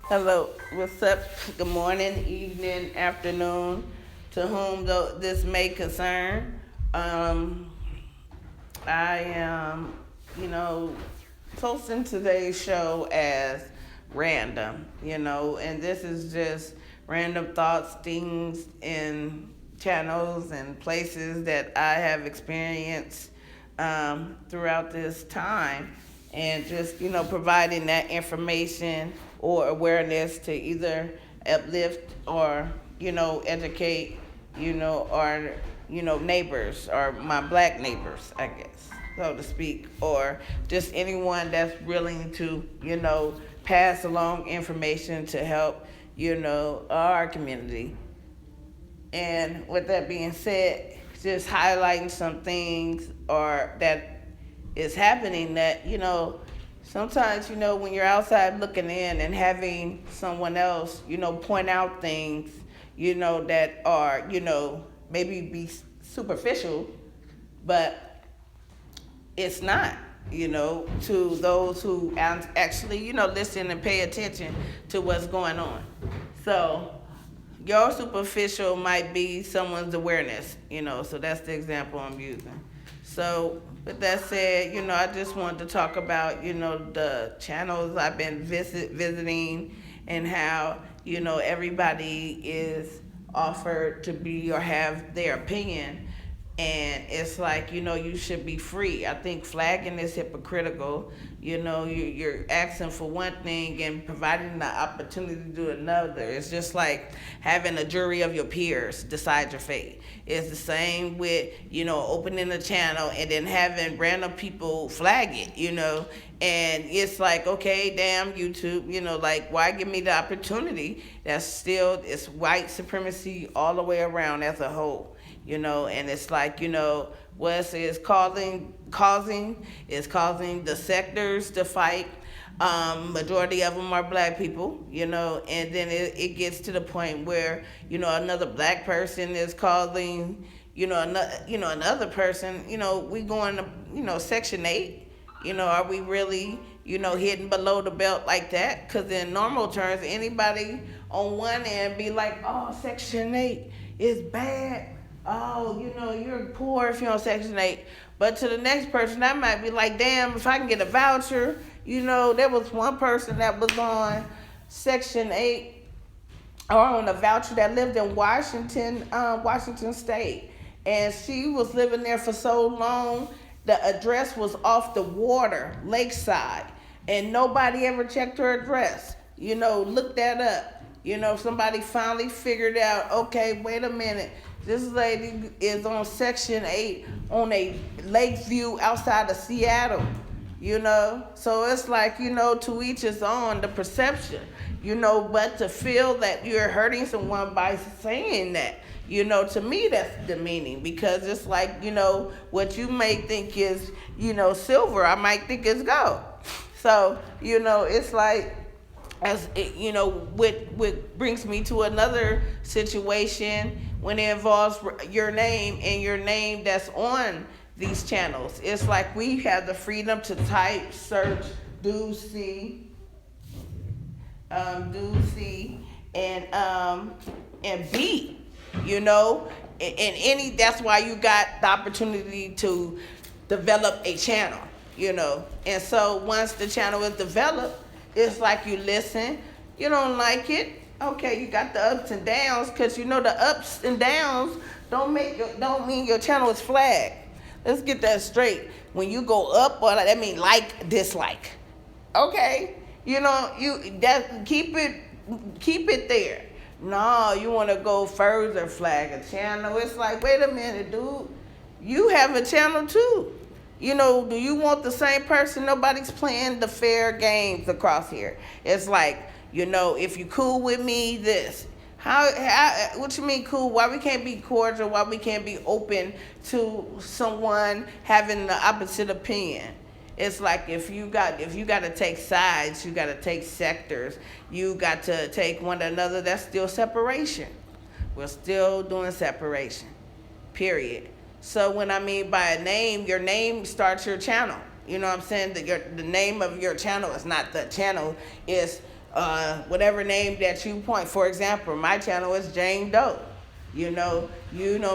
Hello, what's up? Good morning, evening, afternoon, to whom this may concern. Um, I am, you know, posting today's show as random, and this is just random thoughts, things, and channels and places that I have experienced throughout this time, and just providing that information or awareness to either uplift or educate, or neighbors or my black neighbors, I guess, so to speak, or just anyone that's willing to pass along information to help our community. And with that being said, just highlighting some things or that is happening that, sometimes, when you're outside looking in and having someone else, point out things, that are, maybe be superficial, but it's not, to those who actually, listen and pay attention to what's going on. So your superficial might be someone's awareness, so that's the example I'm using. So with that said, I just wanted to talk about, the channels I've been visiting, and how, everybody is offered to be or have their opinion. And it's like, you should be free. I think flagging is hypocritical. You're asking for one thing and providing the opportunity to do another. It's just like having a jury of your peers decide your fate. It's the same with, opening a channel and then having random people flag it, and it's like, okay, damn YouTube, like, why give me the opportunity? That's still, it's white supremacy all the way around as a whole. And it's like, what is causing the sectors to fight. Majority of them are black people, and then it gets to the point where, another black person is causing, another person, we going to, Section 8, are we really, hitting below the belt like that? Because in normal terms, anybody on one end be like, oh, Section 8 is bad. Oh, you're poor if you're on Section 8. But to the next person, that might be like, damn, if I can get a voucher. There was one person that was on Section 8 or on a voucher that lived in Washington State. And she was living there for so long, the address was off the water, lakeside. And nobody ever checked her address. Look that up. Somebody finally figured out, okay, wait a minute. This lady is on Section 8 on a lake view outside of Seattle, So it's like, to each his own, the perception, but to feel that you're hurting someone by saying that, to me that's demeaning, because it's like, what you may think is, silver, I might think is gold. So, it's like, as what brings me to another situation when it involves your name and your name that's on these channels. It's like we have the freedom to type, search, see, and be, and any. That's why you got the opportunity to develop a channel, and so once the channel is developed, it's like you listen, you don't like it. Okay, you got the ups and downs, because the ups and downs don't mean your channel is flagged. Let's get that straight. When you go up, or that mean like, dislike. Okay, you that keep it there. No, you want to go further, flag a channel. It's like, wait a minute, dude. You have a channel too. Do you want the same person? Nobody's playing the fair games across here. It's like, if you cool with me, this. How what you mean cool? Why we can't be cordial? Why we can't be open to someone having the opposite opinion? It's like, if you got to take sides, you got to take sectors, you got to take one another. That's still separation. We're still doing separation. Period. So when I mean by a name, your name starts your channel. You know what I'm saying? The name of your channel is not the channel. It's whatever name that you point. For example, my channel is Jane Doe. You know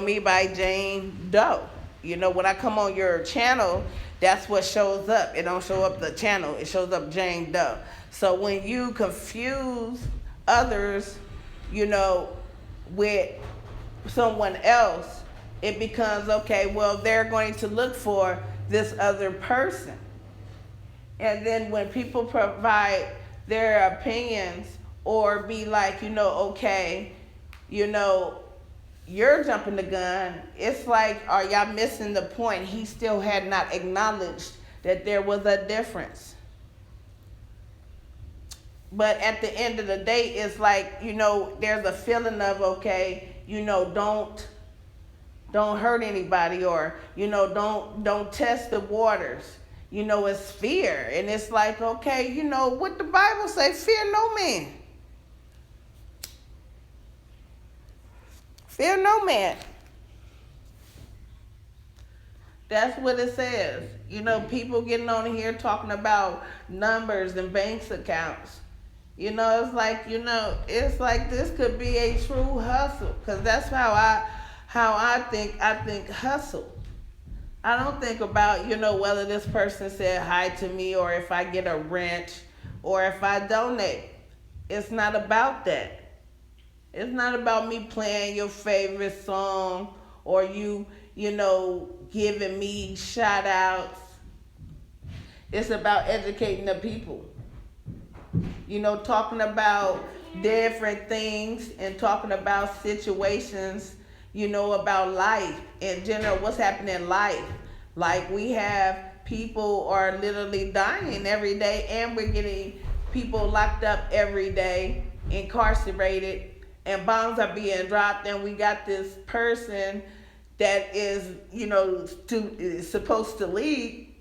me by Jane Doe. When I come on your channel, that's what shows up. It don't show up the channel. It shows up Jane Doe. So when you confuse others, with someone else, it becomes, okay, well, they're going to look for this other person. And then when people provide their opinions or be like, okay, you're jumping the gun, it's like, are y'all missing the point? He still had not acknowledged that there was a difference. But at the end of the day, it's like, there's a feeling of, okay, don't hurt anybody, or, don't test the waters. It's fear. And it's like, okay, what the Bible say, fear no man. Fear no man. That's what it says. People getting on here talking about numbers and bank accounts. It's like this could be a true hustle, because that's how I think. I think hustle. I don't think about, whether this person said hi to me, or if I get a rent, or if I donate. It's not about that. It's not about me playing your favorite song, or you giving me shout outs. It's about educating the people. Talking about different things and talking about situations, about life in general, what's happening in life. Like, we have people are literally dying every day, and we're getting people locked up every day, incarcerated, and bombs are being dropped, and we got this person that is, is supposed to lead,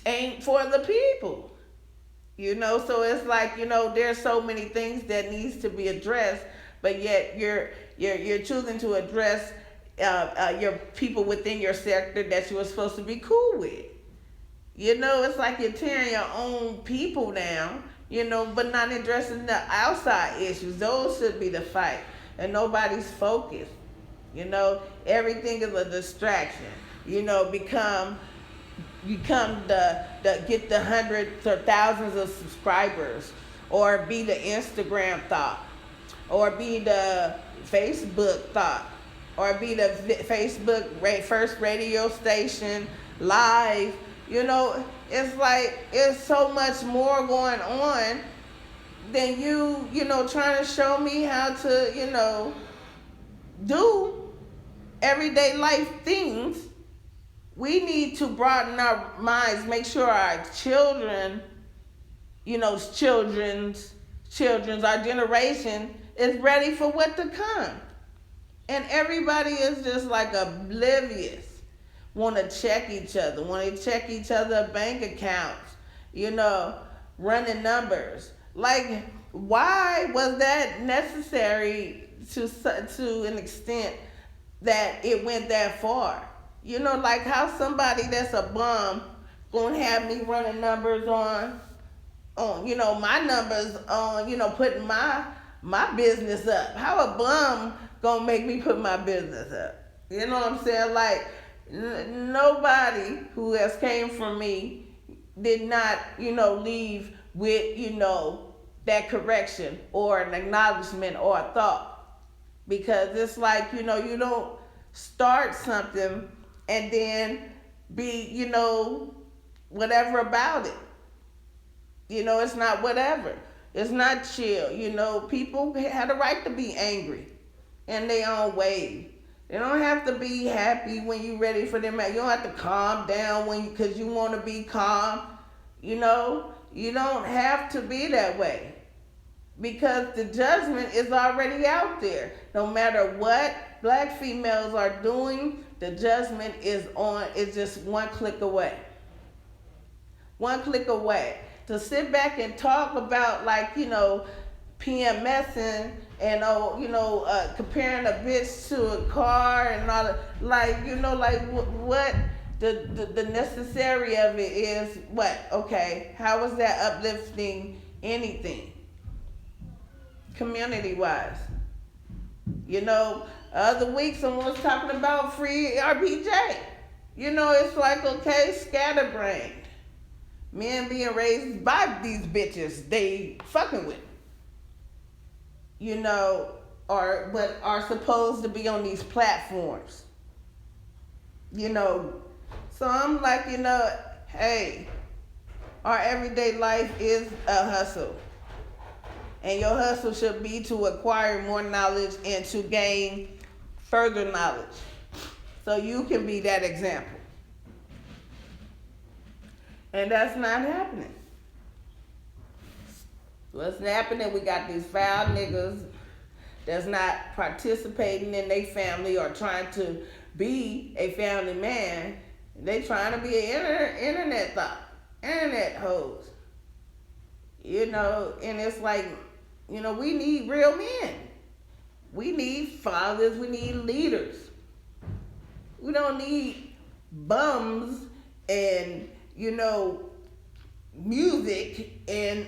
ain't for the people. So it's like, there's so many things that needs to be addressed, but yet you're choosing to address your people within your sector that you were supposed to be cool with. It's like you're tearing your own people down, but not addressing the outside issues. Those should be the fight, and nobody's focused. Everything is a distraction. Become the get the hundreds or thousands of subscribers, or be the Instagram thought, or be the Facebook thought, or be the Facebook first radio station live. It's like, it's so much more going on than you trying to show me how to do everyday life things. We need to broaden our minds, make sure our children, our generation is ready for what to come. And everybody is just like oblivious, want to check each other, bank accounts, running numbers. Like, why was that necessary to an extent that it went that far? Like how somebody that's a bum gonna have me running numbers on my numbers on, putting my business up. How a bum gonna make me put my business up? You know what I'm saying? Like, nobody who has came from me did not, leave with, that correction or an acknowledgement or a thought. Because it's like, you don't start something and then be, whatever about it. It's not whatever. It's not chill. People had a right to be angry in their own way. They don't have to be happy when you're ready for them. You don't have to calm down because you want to be calm. You don't have to be that way, because the judgment is already out there. No matter what black females are doing, the judgment is just one click away. One click away. To sit back and talk about, like, PMSing and comparing a bitch to a car and all that, what the necessary of it is. What? Okay, how is that uplifting anything, community-wise. You know, other week someone was talking about free RBJ. You know, it's like, okay, scatterbrained. Men being raised by these bitches they fucking with. You know, but are supposed to be on these platforms. You know, so I'm like, you know, hey, our everyday life is a hustle. And your hustle should be to acquire more knowledge and to gain further knowledge. So you can be that example. And that's not happening. What's happening? We got these foul niggas that's not participating in their family or trying to be a family man. They trying to be an internet thought, internet hoes. You know, and it's like, you know, we need real men. We need fathers. We need leaders. We don't need bums and, you know, music and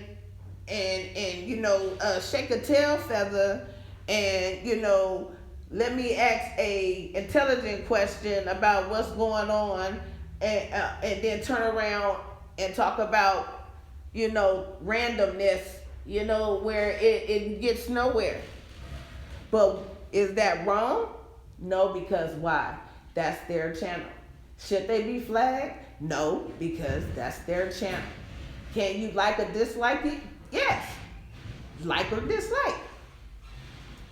you know, shake a tail feather and, you know, let me ask a intelligent question about what's going on and then turn around and talk about, you know, randomness, you know, where it gets nowhere. But is that wrong? No, because why? That's their channel. Should they be flagged? No, because that's their channel. Can you like or dislike it? Yes. Like or dislike.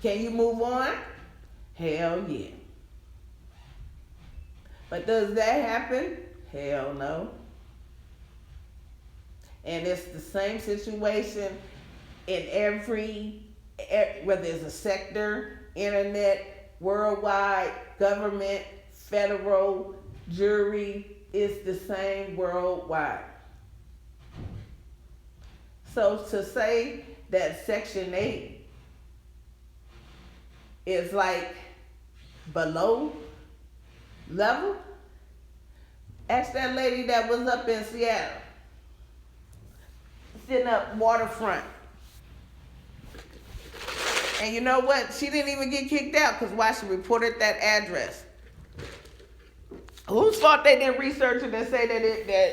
Can you move on? Hell yeah. But does that happen? Hell no. And it's the same situation in whether it's a sector, internet, worldwide, government, federal, jury, it's the same worldwide. So to say that Section 8 is like below level, ask that lady that was up in Seattle, sitting up waterfront. And you know what? She didn't even get kicked out because why? She reported that address. Whose fault they didn't research it and say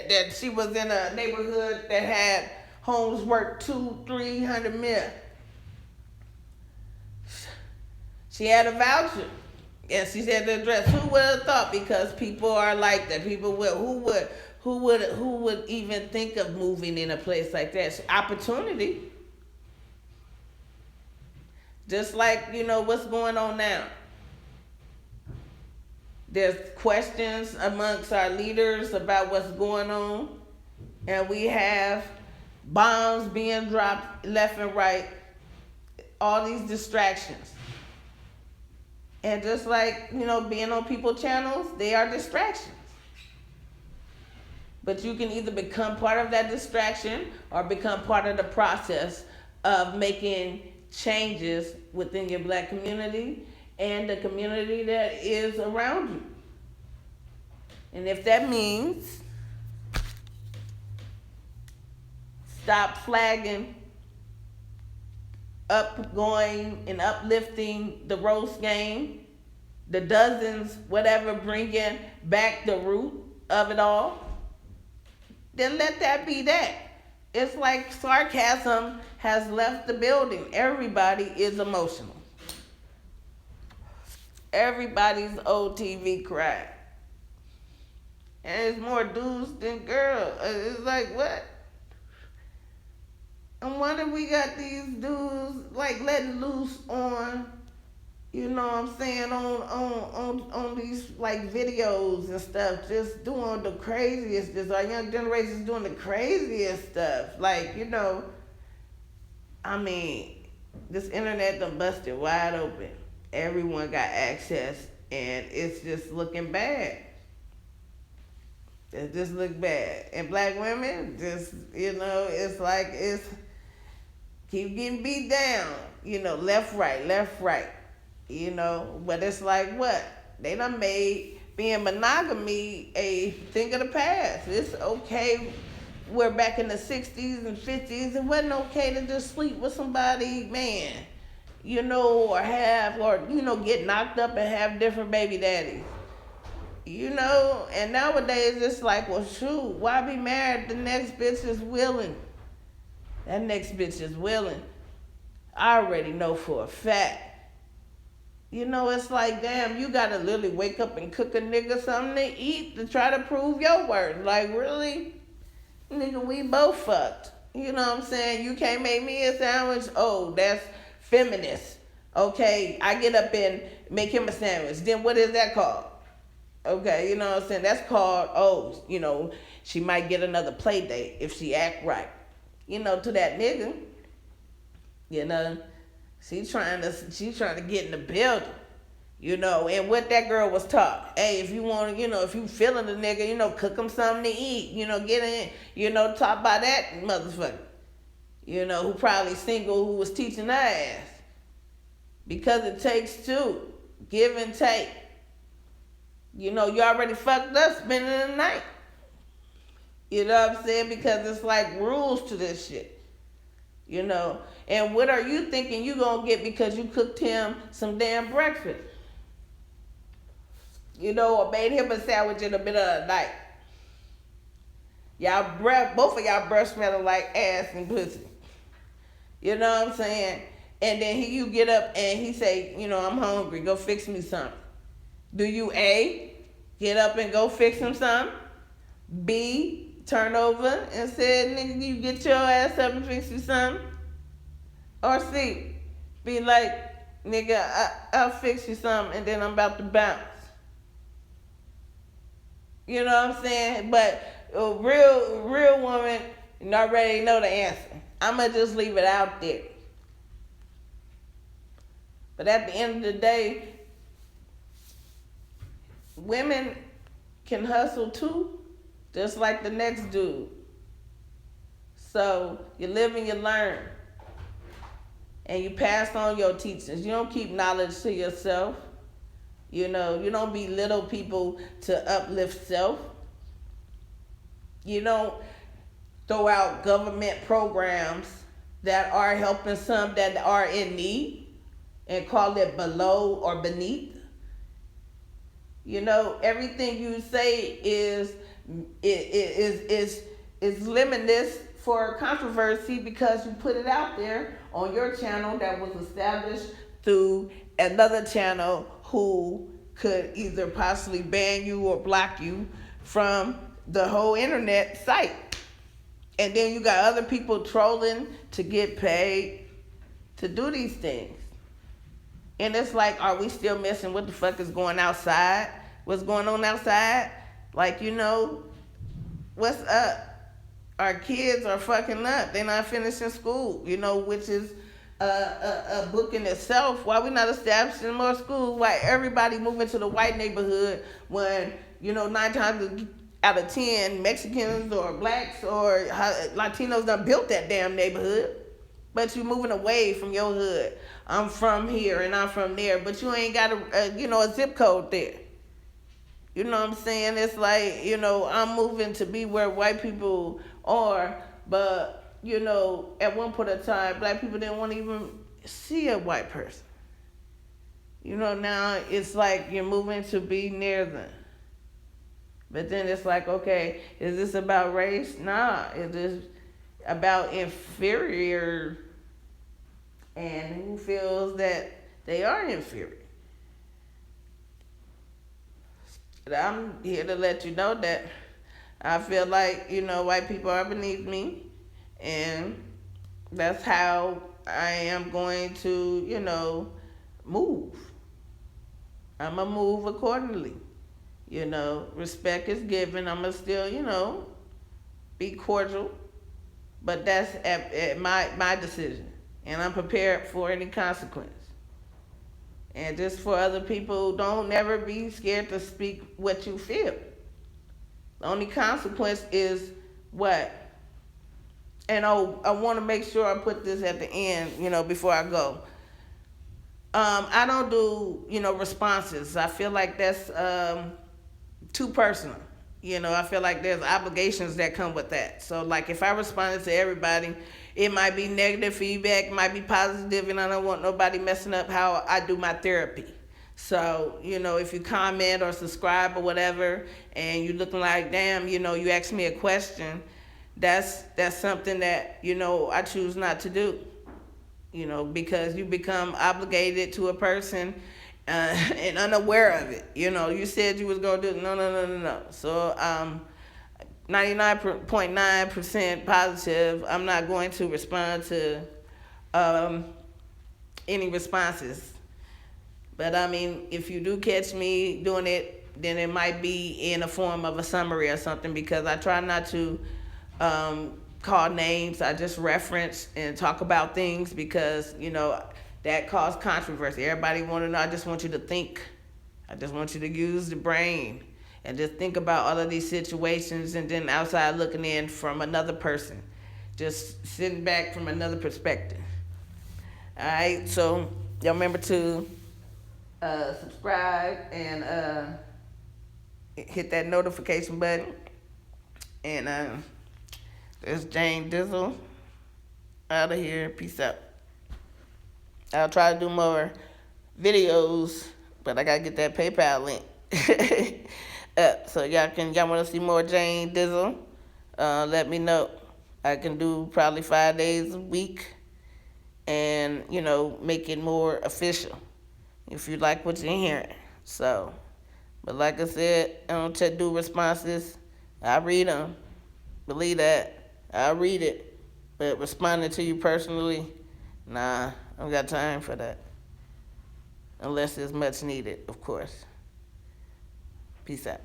that she was in a neighborhood that had homes worth $200-300 million? She had a voucher. And she said the address. Who would have thought? Because people are like that. People will. Who would even think of moving in a place like that? It's opportunity. Just like, you know, what's going on now. There's questions amongst our leaders about what's going on. And we have bombs being dropped left and right. All these distractions. And just like, you know, being on people's channels, they are distractions. But you can either become part of that distraction or become part of the process of making changes within your black community and the community that is around you. And if that means stop flagging, upgoing and uplifting the roast game, the dozens, whatever, bringing back the root of it all, then let that be that. It's like sarcasm has left the building. Everybody is emotional. Everybody's old TV cried. And it's more dudes than girls. It's like, what? And wonder we got these dudes like letting loose on, you know what I'm saying, on these like videos and stuff, just doing the craziest, just our young generation is doing the craziest stuff. Like, you know, I mean, this internet done busted wide open. Everyone got access and it's just looking bad. It just look bad. And black women, just, you know, it's like, it's keep getting beat down, you know, left, right, you know. But it's like, what? They done made being monogamy a thing of the past. It's okay where back in the 60s and 50s, it wasn't okay to just sleep with somebody, man, or get knocked up and have different baby daddies. And nowadays it's like, well, shoot, why be married? The next bitch is willing. That next bitch is willing. I already know for a fact. It's like, damn, you gotta literally wake up and cook a nigga something to eat to try to prove your worth. Like, really? Nigga, we both fucked. You know what I'm saying? You can't make me a sandwich? Oh, that's feminist. Okay, I get up and make him a sandwich. Then what is that called? Okay, you know what I'm saying? That's called, she might get another play date if she act right. To that nigga. She's trying to get in the building. And what that girl was taught. Hey, if you want to, if you feeling the nigga, cook him something to eat. Get in, taught by that motherfucker. Who probably single, who was teaching her ass. Because it takes two. Give and take. You already fucked up spending the night. You know what I'm saying? Because it's like rules to this shit. And what are you thinking you gonna get because you cooked him some damn breakfast? Or made him a sandwich in the middle of the night. Both of y'all breath smelling like ass and pussy. You know what I'm saying? And then you get up and he say, I'm hungry, go fix me something. Do you A, get up and go fix him something? B, turn over and say, nigga, you get your ass up and fix you something? Or C, be like, nigga, I'll fix you something and then I'm about to bounce. You know what I'm saying? But a real woman already know the answer. I'ma just leave it out there. But at the end of the day, women can hustle too, just like the next dude. So you live and you learn. And you pass on your teachings. You don't keep knowledge to yourself. You don't belittle people to uplift self. You don't throw out government programs that are helping some that are in need and call it below or beneath. Everything you say is limitless for controversy because you put it out there on your channel that was established through another channel who could either possibly ban you or block you from the whole internet site. And then you got other people trolling to get paid to do these things. And it's like, are we still missing what the fuck is going outside? What's going on outside? Like, what's up? Our kids are fucking up. They're not finishing school, which is a book in itself. Why we not establishing more schools? Why everybody moving to the white neighborhood when, 9 times out of 10, Mexicans or blacks or Latinos done built that damn neighborhood. But you moving away from your hood. I'm from here and I'm from there, but you ain't got a zip code there. You know what I'm saying? It's like, I'm moving to be where white people are, but, at one point in time, black people didn't want to even see a white person. Now it's like you're moving to be near them. But then it's like, okay, is this about race? Nah, it is about inferior and who feels that they are inferior. But I'm here to let you know that I feel like, white people are beneath me, and that's how I am going to, move. I'm going to move accordingly. Respect is given. I'm going to still, be cordial, but that's at my decision, and I'm prepared for any consequence. And just for other people, don't never be scared to speak what you feel. The only consequence is what? And I want to make sure I put this at the end, before I go. I don't do, responses. I feel like that's too personal. I feel like there's obligations that come with that. So, like, if I responded to everybody, it might be negative feedback, might be positive, and I don't want nobody messing up how I do my therapy. So, if you comment or subscribe or whatever, and you're looking like, damn, you asked me a question, that's something that I choose not to do. Because you become obligated to a person and unaware of it. You said you was gonna do it. No, no, no, no, no. So 99.9% positive. I'm not going to respond to um, any responses. But I mean, if you do catch me doing it, then it might be in a form of a summary or something, because I try not to call names. I just reference and talk about things because, that caused controversy. Everybody want to know. I just want you to think. I just want you to use the brain and just think about all of these situations, and then outside looking in from another person, just sitting back from another perspective. All right, so y'all remember to subscribe and hit that notification button. And there's Jane Dizzle out of here. Peace out. I'll try to do more videos, but I gotta get that PayPal link. So y'all want to see more Jane Dizzle? Let me know. I can do probably 5 days a week, and make it more official if you like what you're hearing. So, but like I said, I don't do responses. I read them. Believe that. I read it, but responding to you personally, nah, I don't got time for that. Unless it's much needed, of course. Peace out.